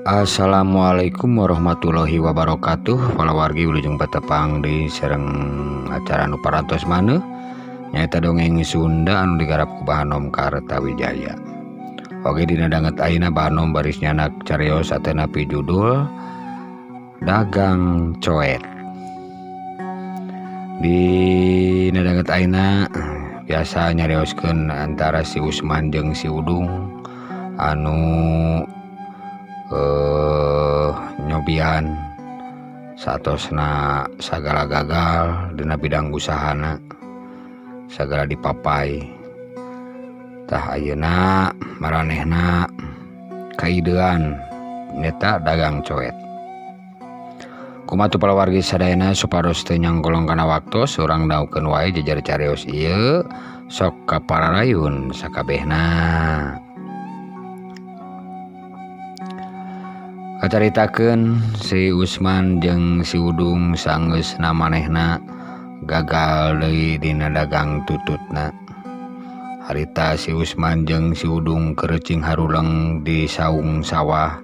Assalamualaikum warahmatullahi wabarakatuh. Walawargi wilujeng patepang di sereng acara anu parantos maneh nyaeta dongeng Sunda anu digarap ku Bahanom Kartawijaya. Oge dina danget ayeuna Bahanom baris nyanak cariyos sateuna judul Dagang Coet. Di danget ayeuna biasa nyarioskeun antara si Usman jeung si Udung anu nyobian satosna sagala gagal dina bidang usahana sagala dipapai. Tah ayeuna maranehna kaidean nyata dagang coet. Kumatu palawargi sadayana supados teu nyanggolong kana waktos urang daukeun wae jejer cariyos ieu sok kapararayun sakabehna. Kacaritakeun si Usman jeung si Udung saenggeusna manehna gagal deui dina dagang tututna. Harita si Usman jeung si Udung keurencing haruleng di saung sawah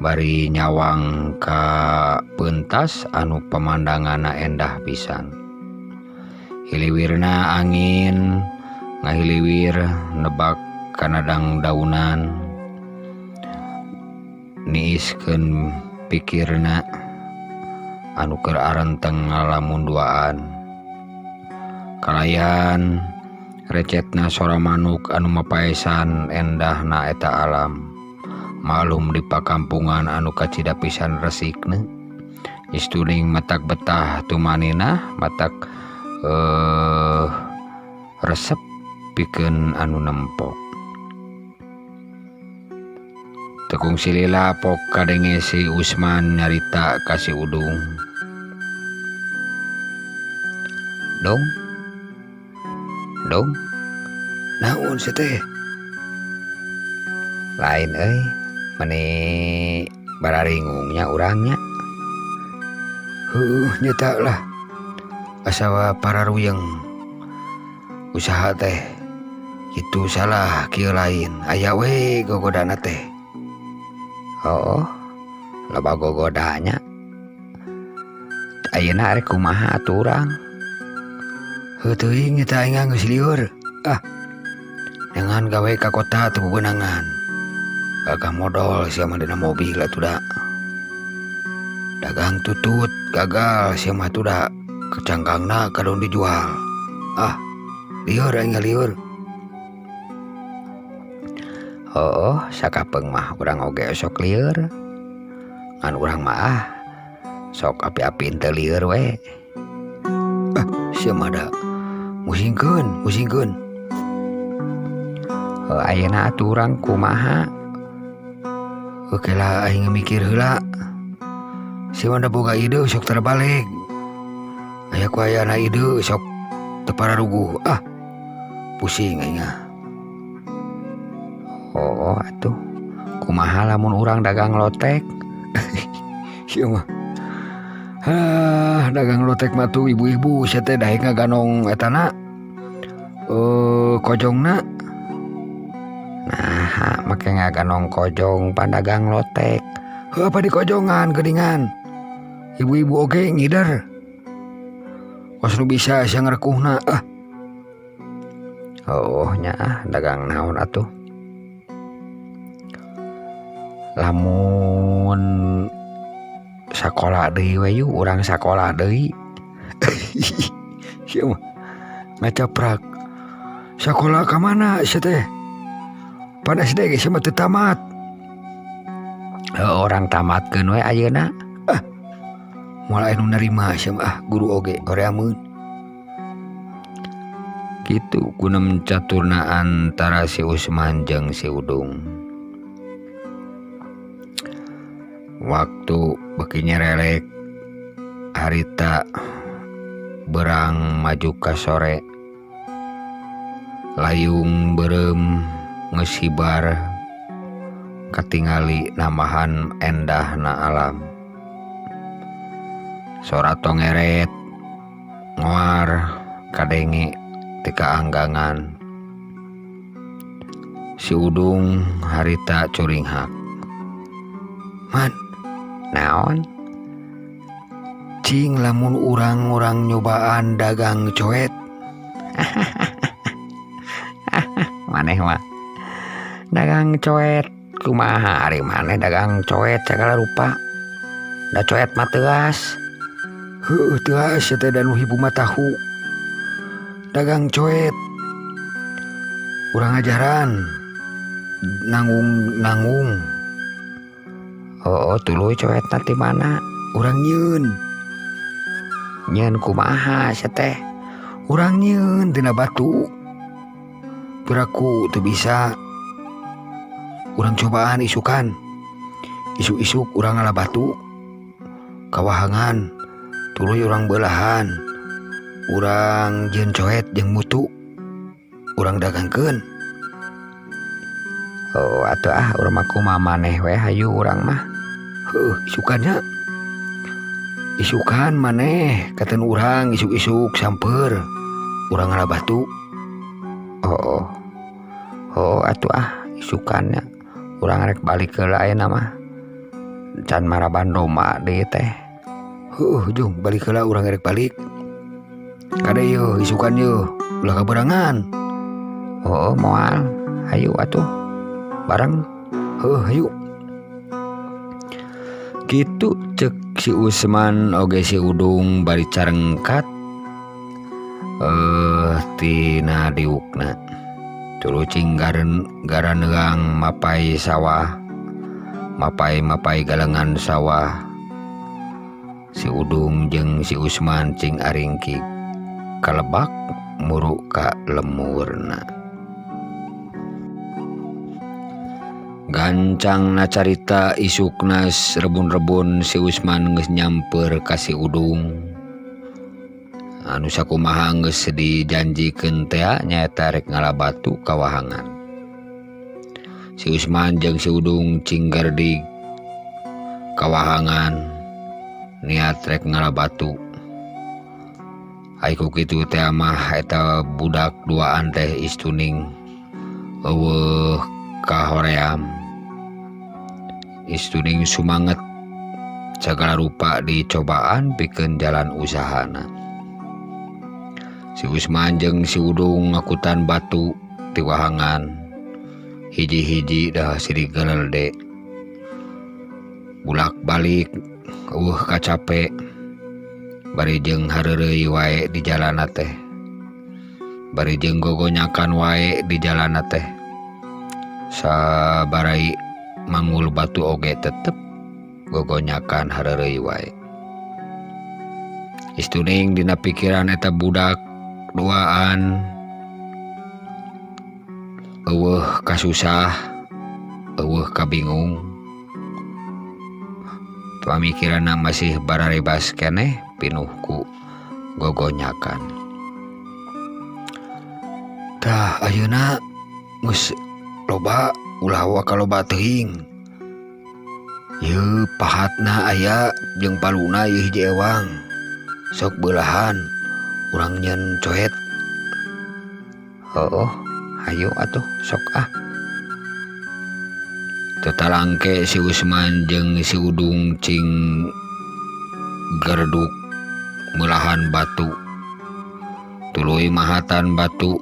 bari nyawang ka peuntas anu pemandanganna endah pisan. Hiliwirna angin ngahiliwir nebak kana dang-daunan niiskeun pikirna anu keur arenteng ngalamun duaan. Kalayan recetna sora manuk anu mapaesan endahna eta alam. Malum di pakampungan anu kacida pisan resikna. Istuning matak betah tumanina matak resep pikeun anu nempok. Tekung silila pok kadenge si Usman nyarita ka si Udung. Dong, naon si teh? Lain meni bararingungnya urangnya. Nyata lah asawa pararuyeng usaha teh itu salah kieu lain aya we gogodana teh. Oh, loba gogodanya. Ayeuna arek kumaha atuh urang? Heuh teuing eta aing geus lieur. Dengan gawe ka kota teu beunangan. Gagah modal sia mah dina mobil atuh da. Dagang tutut gagal sia mah atuh da. Kecangkangna kadon dijual. Lieur aing lieur. Oh, sakapeung mah urang oge sok lieur. Ngan urang mah sok api-api teu lieur we. Sia mah da musingkeun. Ayeuna atuh urang kumaha? Oke lah aing mikir heula. Sia mah da boga ide sok terbalik. Aya ku ayana ide sok teu pararuguh. Pusing aing. Oh atuh kumaha lamun urang dagang lotek? Sia mah dagang lotek mah tuh ibu-ibu sia teh daek ngaganong etana kojongna. Nah make ngaganong kojong pandagang lotek. Apa di kojongan geuningan ibu-ibu oge ngider was nu bisa sia ngarekuhna. Oh nya dagang naon atuh? Lamun sakola deui we yu urang sakola deui. Sia mah ngacaprak. Sakola ka mana sia teh? Pada SD ge sia mah teu tamat. Orang tamatkeun we ayeuna. Moal anu narima sia mah guru oge horeameun. Kitu kunem caturna antara si Usman jeung si Udung. Waktu beuki nyerelek harita berang maju ka sore. Layung beureum ngesibar katingali namahan endahna alam. Sora tongeret ngoar kadenge ti kaanggangan. Si Udung harita curinghak. Man, naon? Cing lamun urang-urang nyobaan dagang coet. Maneh mah dagang coet kumaha ari maneh dagang coet segala rupa. Da coet mah teuas. Heuh teuas teh dan hibu mah tahu. Dagang coet. Urang ajaran nanggung. Oh, tuluy coet nanti mana? Urang nyeun. Nyeun kumaha teh? Urang nyeun tina batu. Piraku teu bisa. Urang cobaan isukan. Isuk-isuk urang ngalah batu. Kawahangan tuluy urang beulahan. Urang jeung coet jeung mutu. Urang dagangkeun. Oh atuh urang mah kumaha maneh we hayu urang mah. Heuh isukannya. Isukan maneh katen urang isuk-isuk samper. Urang ngalah batu. Oh atuh isukannya. Urang rek balik heula ayeuna mah. Can maraban doma deui teh. Heuh jung balik heula urang rek balik. Kade yeuh isukan yeuh ulah kaberangan. Oh moal hayu atuh bareng. Heuh hayu. Kitu cek si Usman oge si Udung bari carengkat tina diukna. Tuluy cing garaneang mapai sawah. Mapai galengan sawah. Si Udung jeung si Usman cing aringki kalebak muru ka lemurna. Gancangna carita isukna rebun-rebun si Usman geus nyamper ka si Udung. Anu sakumaha geus dijanjikeun teh nyaeta rek ngalah batu kawahangan. Si Usman jeung si Udung cing gardig kawahangan niat rek ngalah batu. Ai ku kitu teh mah eta budak duaan teh istuning eueuh kahoream. Istuning sumanget segala rupa dicobaan pikeun jalan usahana. Si Usman jeung si Udung ngakutan batu ti wahangan. Hiji-hiji dah sirigelelde. Bulak balik kacape. Bari jeung hareureuy wae di jalanna teh. Bari jeung gogonyakan wae di jalanna teh. Sabarai mangul batu oge tetep gogonyakan hareureuy wae. Istuning dina pikiran eta budak duaan eueuh kasusah, eueuh kabingung. Pamikiranna masih bararebas keneh pinuh ku gogonyakan. Tah ayeuna geus loba ulah kaloba teuing. Yeuh pahatna aya jeung paluna yeuh hiji ewang. Sok beulahan urang nyeun coet. Heuh hayu atuh sok Tetalangke si Usman jeung si Udung cing gerduk melahan batu. Tuluy mahatan batu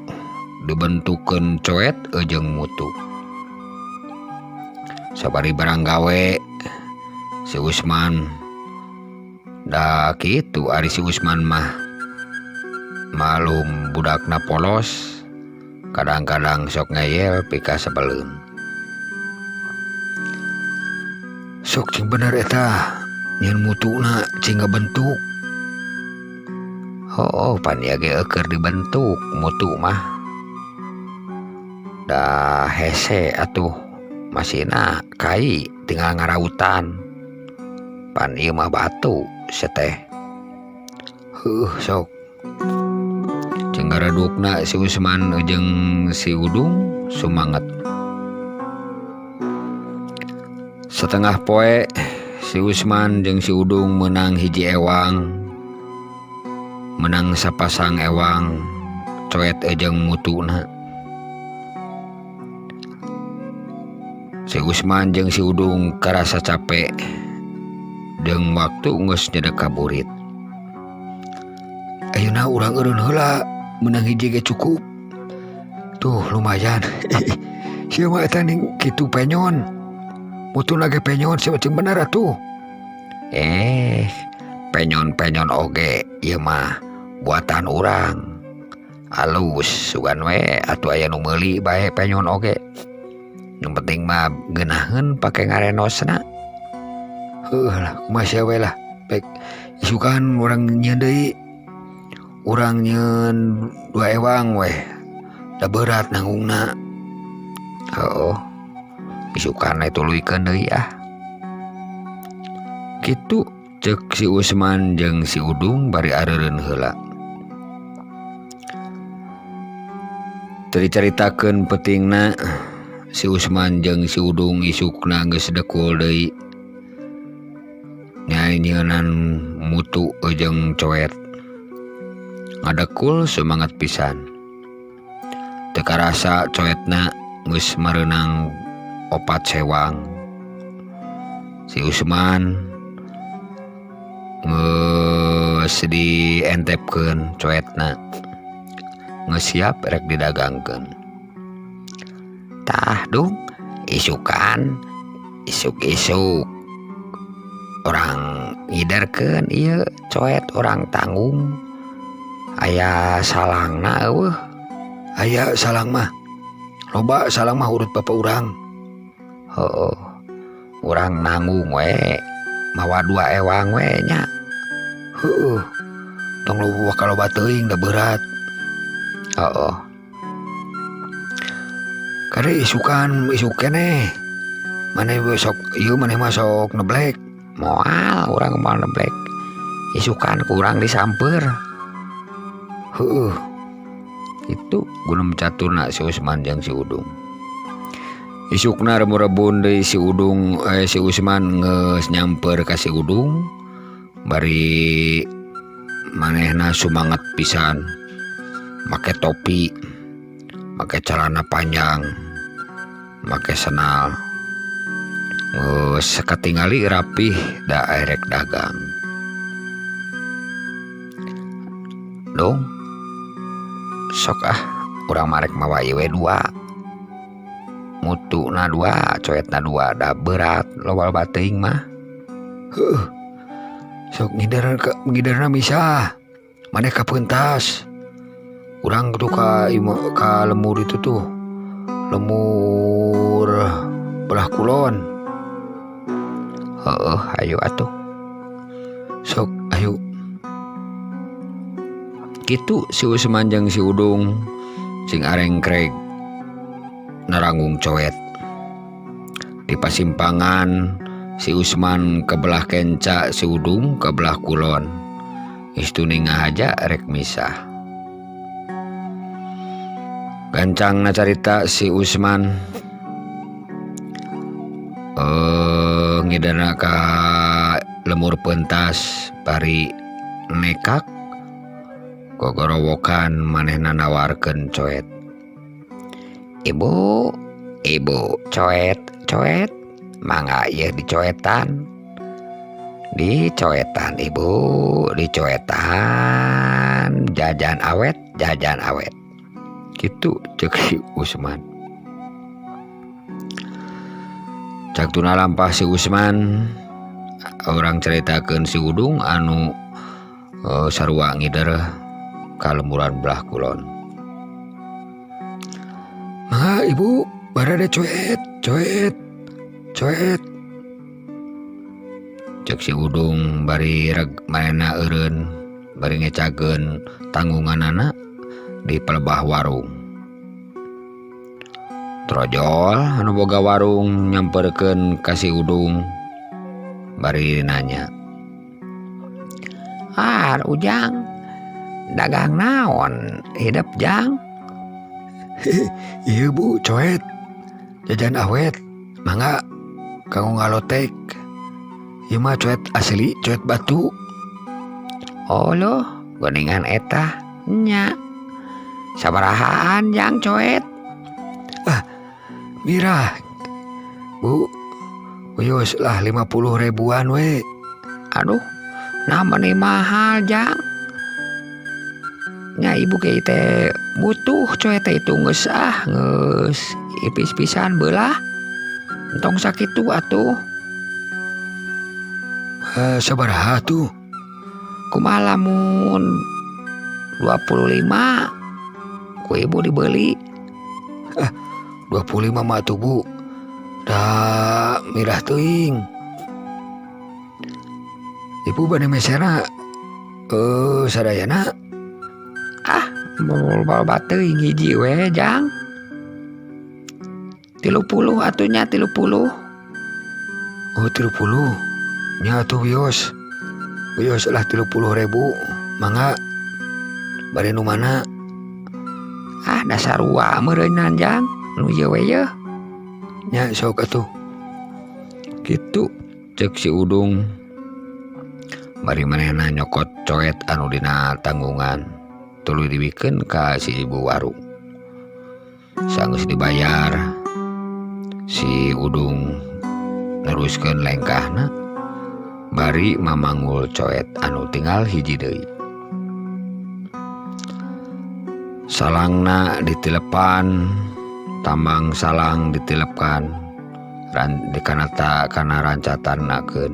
dibentukeun coet jeung mutu. Sabari barang gawe si Usman da kitu ari si Usman mah malum budakna polos. Kadang-kadang sok ngeyel pika sebeleun. Sok cing bener eta nyeun mutuna cing ngabentuk. Pan ieu ge keur dibentuk mutu mah. Da hese atuh masina kai tinggal ngarautan. Pan ieu mah batu seteh. Sok cing garedukna si Usman jeung si Udung sumanget. Setengah poe si Usman jeung si Udung menang hiji ewang. Menang sapasang ewang coet jeung mutuna. Si Usman jeung si Udung karasa capek jeung waktu geus nyedek kaburit. Ayeuna urang eureun heula meunang hiji ge cukup. Tuh lumayan. Sieu mah eta ning kitu penyon. Mutuna ge penyon sia cing bener atuh. Penyon-penyon oge ieu mah buatan urang. Alus sugan we atuh aya nu meuli bae penyon oge. Nu penting mah geunaheun pake ngarenosna. Heuh lah kumaha we lah. Pek isukan urang nyieun deui. Urang nyieun 2 ewang we. Da berat nanggungna. Heuh. Isukan tuluykeun deui ah. Kitu cek si Usman jeung si Udung bari areureun heula. Teu dicaritakeun peutingna si Usman jeung si Udung isukna geus dekul deui. Nyai nyeunan mutu jeung coet. Ngadekul semangat pisan. Teu karasa coetna geus mareunang 4 sewang. Si Usman geus dientepkeun coetna. Geus siap rek didagangkeun. Tah dung isukan isuk-isuk orang ngiderkeun ieu coet orang tanggung. Aya salangna eueuh. Aya salang mah. Loba salang mah urut bapa urang. Heuh. Urang nanggung we. Mawa 2 ewang we nya. Heuh. Tong loba teuing da berat. Heuh. Kade isukan isuk keneh. Maneh sok ieu maneh mah sok neblek. Moal urang moal neblek. Isukan kurang disamper. Heuh. Itu guna caturna si Usman jeung si Udung. Isukna remu-rebun deui si Udung si Usman geus nyamper ka si Udung. Bari manehna sumanget pisan. Make topi, make celana panjang, make sendal. Geus katingali rapih da erek dagang. Dong sok ah urang marek mawa ieu 2. Mutuna 2, coetna 2 da berat loba teuing mah. Heuh. Sok ngiderna misah. Maneh ka peuntas. Urang tuh ka lemur itu tuh. Lemur belah kulon. Heuh, ayo atuh. Sok ayo. Kitu si Usman jeung si Udung sing arengkreg naranggung coet. Di pasimpangan si Usman ke belah kenca, si Udung ke belah kulon. Istuni ngahaja rek misah. Gancangna carita si Usman ngiderna ka lemur pentas bari nekak gogorowokan manehna nawarkeun coet. Ibu coet mangga ieu dicoetan. Dicoetan ibu, dicoetan jajan awet. Kitu cek si Usman. Cak tuna lampah si Usman orang ceritakeun si Udung anu sarua ngider ka lemuran belah kulon. Mangga ibu barade coet. Cek si Udung bari reg manehna eureun bari ngecageun tanggunganana di pelebah warung. Trojol anu boga warung nyamperkeun ka si Udung bari nanya. Ujang dagang naon hidup jang? Iya bu coet jajan awet mangga kanggo ngalotek. Ieu mah coet asli coet batu. Oh loh geningan eta nya. Sabarahaan jang coet? Mira Bu, wios lah 50 ribuan we. Aduh, nama nih mahal Jang. Nya ibu kayak teh butuh coy teh itu nges ipis pisan belah. Entong sakit tuh atuh. Sabaraha tuh? Kumaha lamun 25 ku ibu dibeli. 25 mah tuh Bu. Da mirah teuing. Ibu bade mesera sadayana. Mau bateuing hiji we Jang. 30 atunya 30. Oh 30. Nya tuh wios lah 30 ribu. Mangga bade nu mana? Dasar wa meureunnan Jang. Nu ieu we yeuh. Nya sok atuh. Gitu Cek si Udung. Bari manehna nyokot coet anu dina tanggungan. Tuluy dibikeun ka si ibu warung. Sanggeus dibayar, si Udung neruskeun lengkahna. Bari mamanggul coet anu tinggal hiji deui. Salangna ditilepan, tambang salang ditilepan, kana rancatannakeun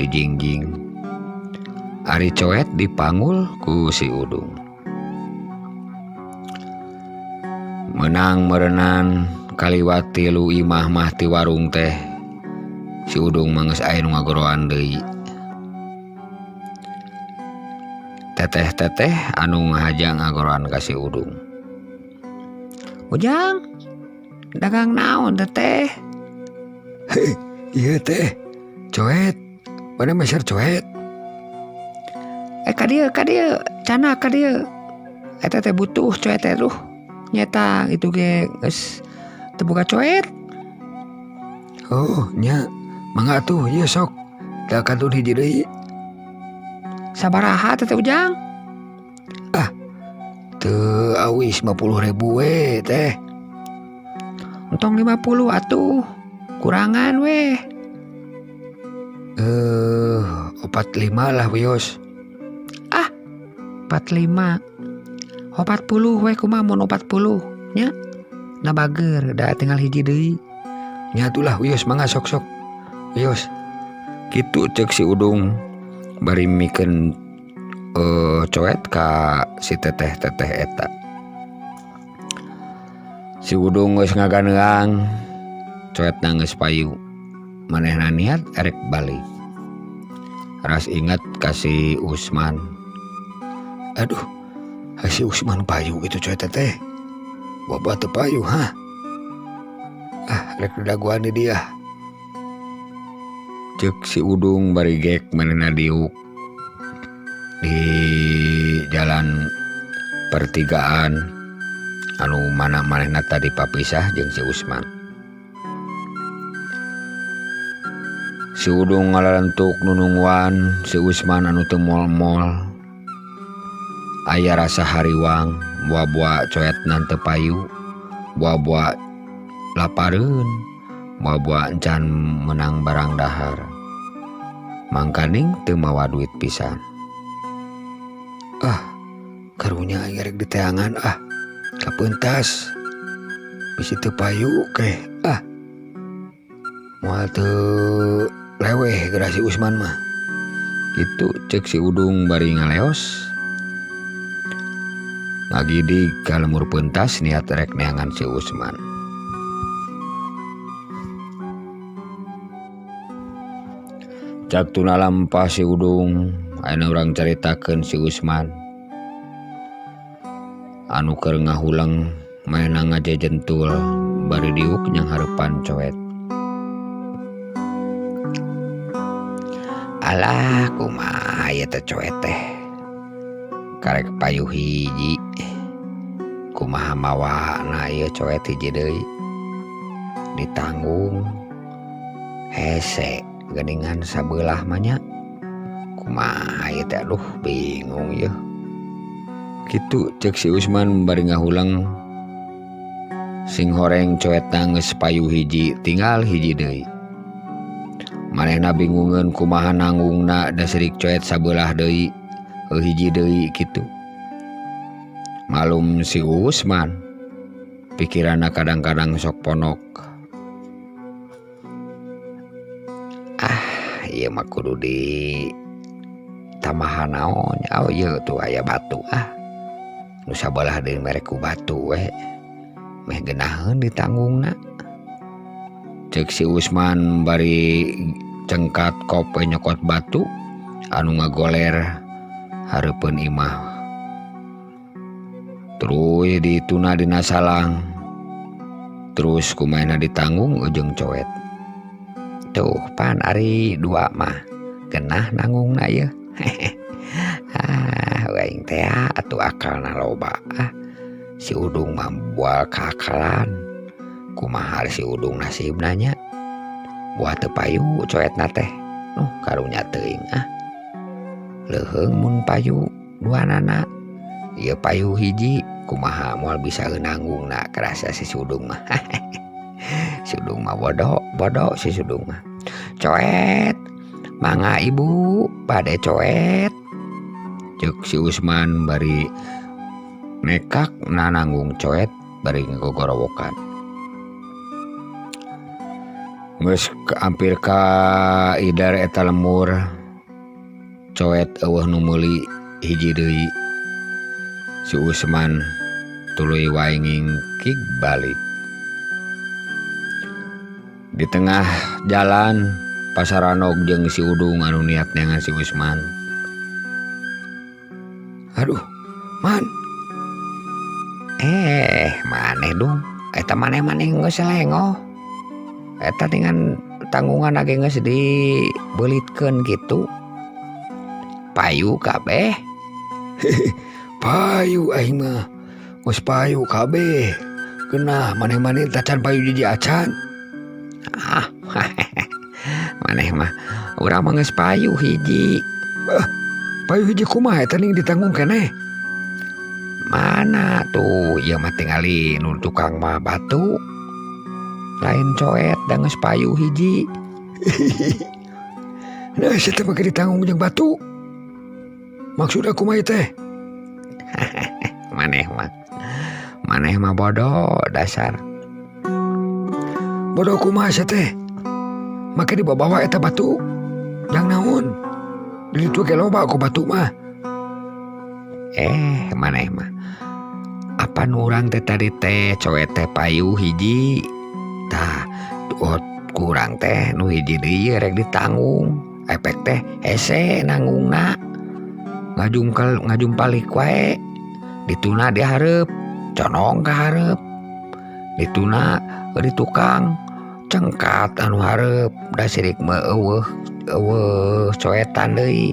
dijingjing. Ari coet dipanggul ku si Udung. Menang merenan kaliwat 3 imah mah ti warung teh. Si Udung manggeus aya nu ngagoroan deui. Teteh-teteh anu ngahajang ngagoroan ka si Udung. Ujang, dagang naon teteh? Iya teh, coet. Mana meser coet? Ka dieu, cana ka dieu. Eta teh butuh coet teh tuh. Nyata itu ge geus teu boga coet. Oh, nya. Mangga tuh, ieu sok. Da kantun hiji deui. Sabaraha teteh Ujang? Teu awis 50 ribu we teh. Entong 50 atuh. Kurangan we. 45 lah wios. 45. 40 we kumaha mun 40 nya. Na bager da tinggal hiji deui. Nya atulah wios mangga sok-sok. Wios. Kitu cek si Udung bari mikeun coet ka si teteh-teteh eta. Si Udung geus ngaganeang, coetna geus payu. Manehna niat erek balik. Ras ingat ka si Usman. Aduh, si Usman payu gitu coet teh. Boba teu payu ha. Rek daguan di dia. Cek si Udung bari gek manehna diuk di jalan pertigaan anu mana manehna tadi papisah jeung si Usman. Si Udung ngalalentuk nunungwan si Usman anu teu mol-mol. Aya rasa hariwang, buah-buah coetna teu payu, buah-buah lapareun, buah-buah encan menang barang dahar. Mangkaning teu mawa duit pisan. Karunya ngarek di teangan kapentas. Bisi teu payu keh. Moal teu leweh geura si Usman mah. Gitu cek si Udung bari ngaleos. Ngagidig ka lemur pentas niat rek neangan si Usman. Cak tuna lampah si Udung, ayeuna urang caritakeun si Usman. Anu keur ngahulang maena ngajejentul bari diuk nyang hareupan coet. Alah kumaha ieu teh coet teh. Karek payu hiji. Kumaha mawana ieu coet hiji deui. Ditanggung hese geuningan sabelah mah nya. Kumaha ieu teh aduh bingung ieu. Kitu cek si Usman bari ngahulang. Sing horeng coetna geus payu hiji tinggal hiji deui. Manehna bingungeun kumaha nanggungna da serik coet sabelah deui hiji deui kitu. Malum si Usman pikiranna kadang-kadang sok ponok. Ieu mah kudu di tamahan naon. Oh ieu tuh aya batu nu sabelah deui merek ku batu we. Meh geunaheun ditanggungna. Cek si Usman bari cengkat kope nyokot batu anu ngagoler hareupeun imah. Terus dituna dina salang. Terus kumaha ditanggung ujung coet. Tuh pan ari dua mah genah nanggungna ieu. Aing teh atuh akalna loba. Si Udung mah moal kaakalan. Kumaha si Udung nasibna nya. Buat teu payu coetna teh. Karunya teuing Leuheung mun payu duanana. Ieu payu hiji kumaha moal bisa nanggungna kerasa si Udung mah. Si Udung mah bodoh si Udung mah. Coet, mangga ibu pade coet. Cek si Usman bari nekak nananggung coet bari ngegogorowokan. Geus hampir ka idar eta lemur. Coet eueuh nu meuli hiji deui. Si Usman tuluy wae ngingkig balik. Di tengah jalan Pasaranog jeung si Udung anu niat nengan si Usman. Aduh, man. Maneh dong. Eta maneh geus lengoh. Eta dengan tanggungan lagi geus dibeulitkeun kitu. Payu kabeh. Payu aing mah. Geus payu kabeh. Geunah maneh-maneh tacan payu jadi acan. Maneh mah urang mah geus payu hiji. Payu hiji kumaha eta ning ditanggung keneh? Mana tuh ieu mah tingali nu tukang mah batu. Lain coet da geus payu hiji. Nah saya teh make ditanggung jeung batu. Maksud aku mah teh. Maneh mah bodoh dasar. Bodoh kumaha sia teh? Make dibawa eta batu. Yang naon? Di ditu ge loba ku batu mah. Maneh mah. Apa nu urang teh tadi teh coet teh payu hiji. Tah, kurang teh nu hiji deui rek ditanggung. Efek teh hese nanggungna. Ngajumpalik wae. Dituna di hareup, conong ka hareup. Dituna di tukang cengkat anu hareup da sirik mah eueuh coetan deui.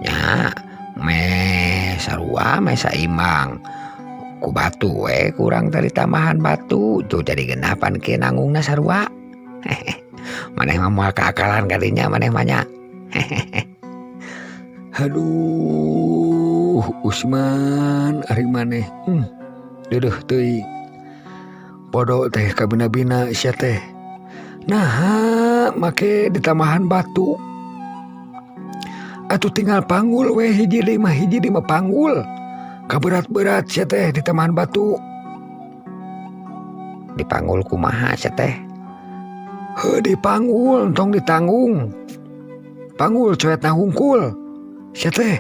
Nya sarua saimbang. Ku batu we kurang tadi tambahan batu tuh jadi genapan ke nanggungna sarua. Maneh mah moal kaakalan kadinya maneh mah nya. Aduh Usman ari maneh deueuh teuing. Bodoh teh kabina-bina sia teh. Nah make ditambahan batu. Atuh tinggal panggul we hiji lima panggul. Kaberat-berat sia teh ditambahan batu. Dipanggul kumaha sia teh? Dipanggul tong ditanggung. Panggul coetna hungkul. Sia teh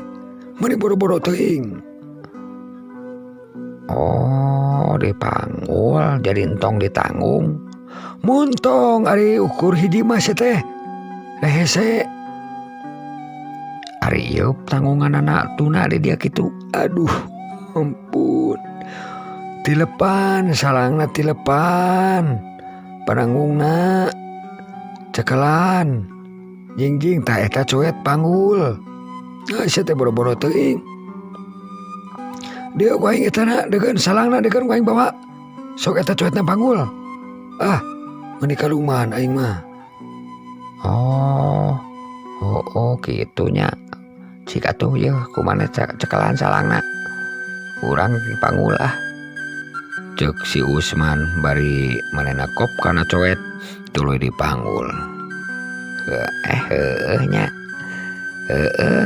mani bodo-bodo teuing. Oh, dipanggul jadi entong ditanggung. Muntong ari ukur hiji mah sia teh. Hese. Ari ieu tanggungan anak tuna di dia kitu. Aduh, ampun. Tilepan salangna tilepan. Pananggungna cekelan. Jingjing tah eta coet panggul. Sia teh bodo-bodo teuing. Dia waing etana degan salangna degan waing bawa. Sok eta coetna panggul. Mani kaluman aing mah. Oh kitunya. Cik atuh yeuh kumaha cekelan salangna. Urang dipanggul cek si Usman bari manehna kop kana coet tuluy dipanggul. Nya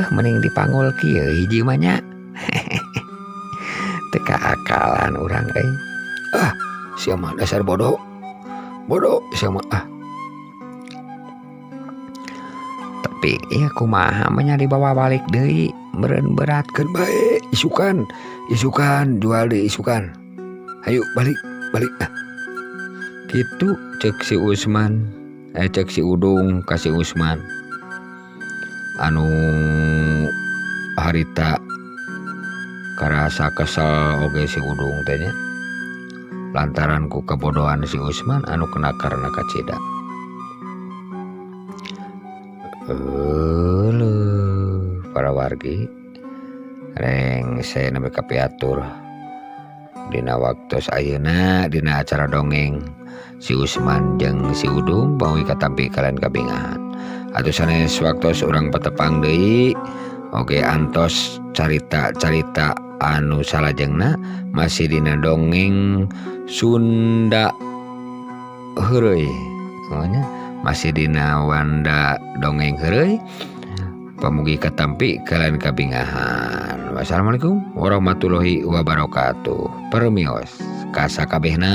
mending dipanggul kieu hiji mah nya. Teka akalan urang euy. Sia mah dasar bodoh sia mah Tapi iya kumaha nya dibawa balik deui meureun beratkeun bae isukan jual deui isukan. Ayo balik gitu cek si Usman cek si Udung ka si Usman. Anu harita karasa kesel oge si Udung teh nya lantaran ku kebodohan si Usman anu kena karena kacida. Para wargi reng saya nabi kapiatur dina waktos ayeuna dina acara dongeng si Usman jeung si Udung pawi katampi kalian kabingahan. Atuh sanes waktos urang patepang deui oge antos carita-carita anu salajengna masih dina dongeng Sunda heureuy. Masih dina wanda dongeng heureuy. Pamugi katampi kalian kabingahan. Wassalamualaikum warahmatullahi wabarakatuh. Permios kasakabehna.